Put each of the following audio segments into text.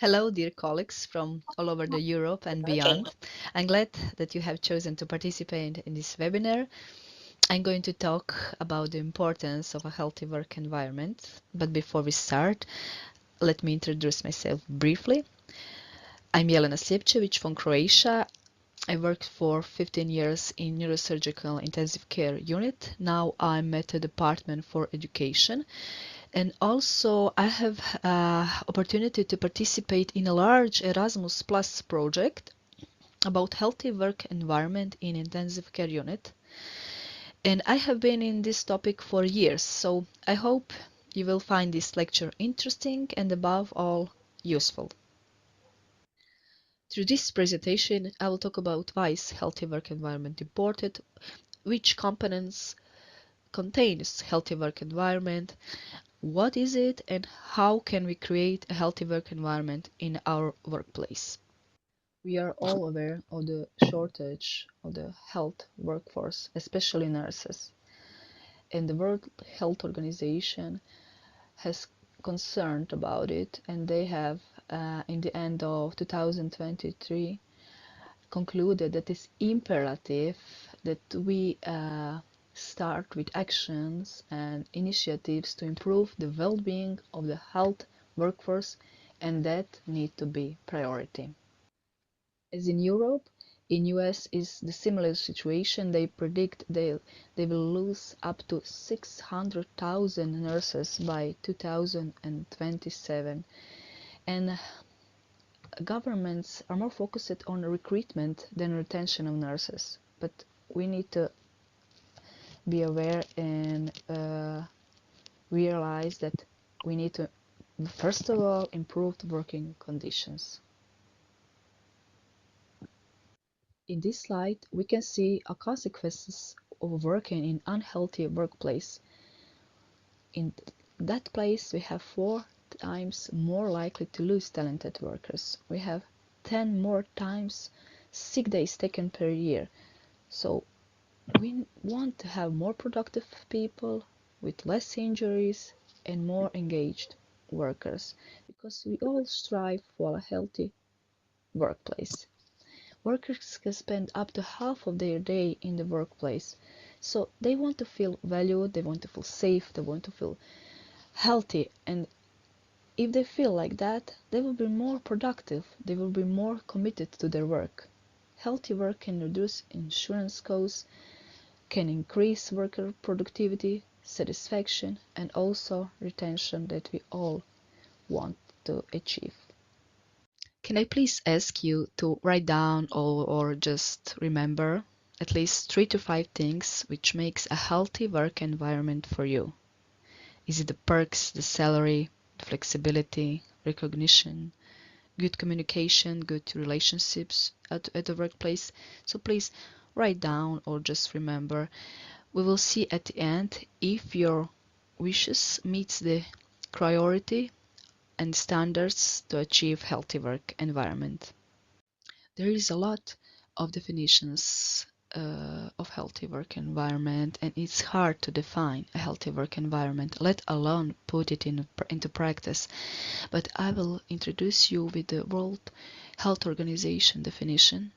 Hello, dear colleagues from all over the Europe and beyond. I'm glad that you have chosen to participate in this webinar. I'm going to talk about the importance of a healthy work environment. But before we start, let me introduce myself briefly. I'm Jelena Sljepčević from Croatia. I worked for 15 years in neurosurgical intensive care unit. Now I'm at the Department for Education. And also I have opportunity to participate in a large Erasmus Plus project about healthy work environment in intensive care unit. And I have been in this topic for years, so I hope you will find this lecture interesting and above all useful. Through this presentation, I will talk about why is healthy work environment important, which components contains healthy work environment, what is it, and how can we create a healthy work environment in our workplace. We are all aware of the shortage of the health workforce, especially nurses. And the World Health Organization has concerned about it, and they have, in the end of 2023, concluded that it's imperative that we start with actions and initiatives to improve the well-being of the health workforce, and that need to be priority. As in Europe, in US is the similar situation. They predict they will lose up to 600,000 nurses by 2027, and governments are more focused on recruitment than retention of nurses. But we need to be aware and realize that we need to, first of all, improve the working conditions. In this slide, we can see the consequences of working in unhealthy workplace. In that place, we have 4 times more likely to lose talented workers. We have 10 more times sick days taken per year. So we want to have more productive people with less injuries and more engaged workers, because we all strive for a healthy workplace. Workers can spend up to half of their day in the workplace, so they want to feel valued, they want to feel safe, they want to feel healthy, and if they feel like that, they will be more productive, they will be more committed to their work. Healthy work can reduce insurance costs, can increase worker productivity, satisfaction, and also retention that we all want to achieve. Can I please ask you to write down or just remember at least 3 to 5 things which makes a healthy work environment for you? Is it the perks, the salary, the flexibility, recognition, good communication, good relationships at the workplace? So please write down or just remember. We will see at the end if your wishes meets the priority and standards to achieve healthy work environment. There is a lot of definitions of healthy work environment, and it's hard to define a healthy work environment, let alone put it into practice. But I will introduce you with the World Health Organization definition,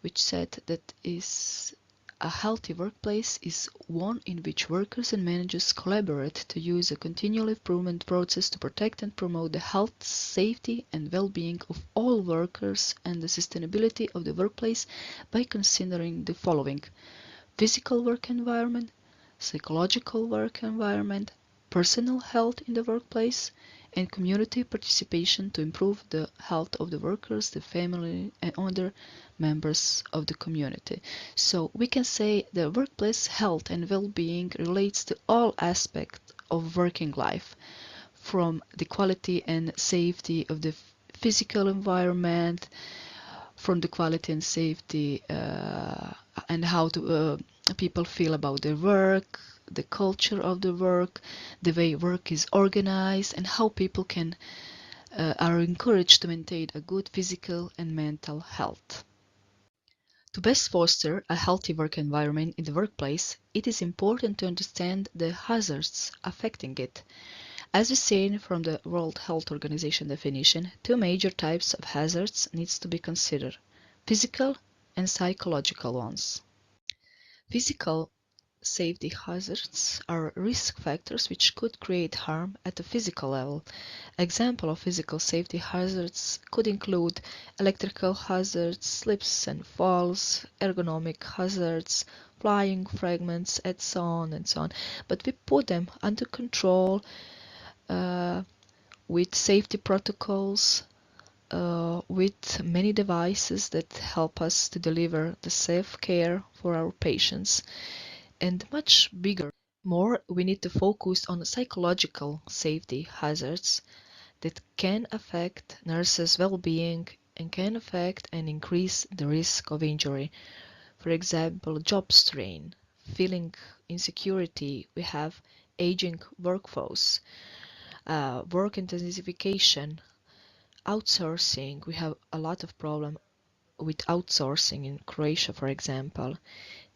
which said that is a healthy workplace is one in which workers and managers collaborate to use a continual improvement process to protect and promote the health, safety, and well-being of all workers and the sustainability of the workplace by considering the following: physical work environment, psychological work environment, personal health in the workplace, and community participation to improve the health of the workers, the family, and other members of the community. So we can say the workplace health and well-being relates to all aspects of working life, from the quality and safety of the physical environment, from the quality and safety and how people feel about their work, the culture of the work, the way work is organized, and how people are encouraged to maintain a good physical and mental health. To best foster a healthy work environment in the workplace, it is important to understand the hazards affecting it. As we seen from the World Health Organization definition, two major types of hazards needs to be considered: physical and psychological ones. Physical safety hazards are risk factors which could create harm at the physical level. Example of physical safety hazards could include electrical hazards, slips and falls, ergonomic hazards, flying fragments, and so on and so on. But we put them under control with safety protocols, with many devices that help us to deliver the safe care for our patients. And much bigger, more we need to focus on psychological safety hazards that can affect nurses' well-being and can affect and increase the risk of injury. For example, job strain, feeling insecurity, we have aging workforce, work intensification, outsourcing. We have a lot of problem with outsourcing in Croatia, for example.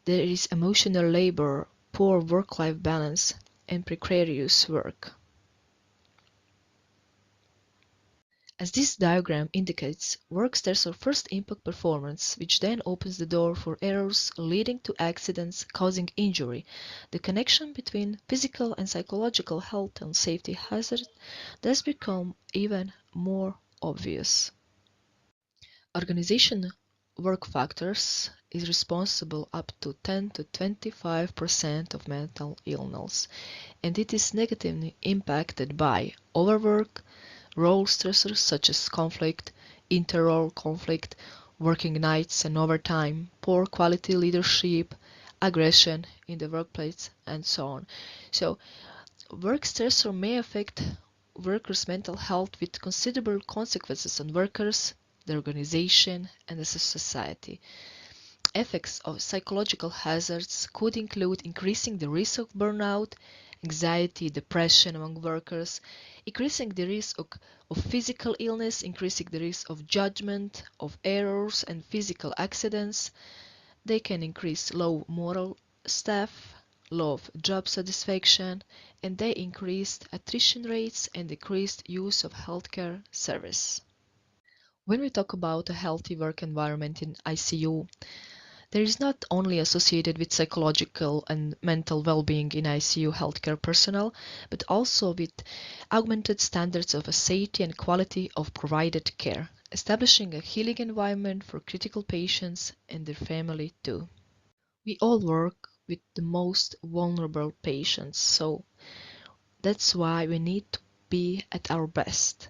There is emotional labor, poor work-life balance, and precarious work. As this diagram indicates, work stressors first impact performance, which then opens the door for errors leading to accidents causing injury. The connection between physical and psychological health and safety hazards thus become even more obvious. Organization work factors is responsible up to 10 to 25% of mental illness, and it is negatively impacted by overwork, role stressors such as conflict, inter-role conflict, working nights and overtime, poor quality leadership, aggression in the workplace, and so on. So, work stressor may affect workers' mental health with considerable consequences on workers, the organization, and the society. Effects of psychological hazards could include increasing the risk of burnout, anxiety, depression among workers, increasing the risk of physical illness, increasing the risk of judgment, of errors and physical accidents. They can increase low moral staff, low job satisfaction, and they increased attrition rates and decreased use of healthcare service. When we talk about a healthy work environment in ICU, there is not only associated with psychological and mental well-being in ICU healthcare personnel, but also with augmented standards of safety and quality of provided care, establishing a healing environment for critical patients and their family too. We all work with the most vulnerable patients, so that's why we need to be at our best.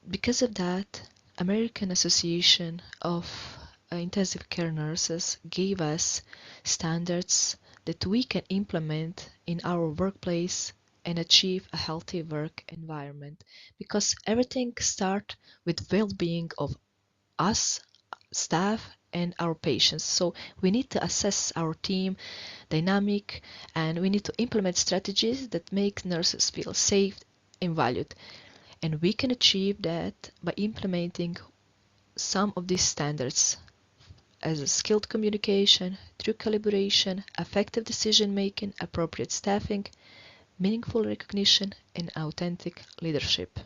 Because of that, American Association of Intensive Care Nurses gave us standards that we can implement in our workplace and achieve a healthy work environment, because everything starts with well-being of us, staff, and our patients. So we need to assess our team dynamic, and we need to implement strategies that make nurses feel safe and valued. And we can achieve that by implementing some of these standards as a skilled communication, through collaboration, effective decision making, appropriate staffing, meaningful recognition, and authentic leadership.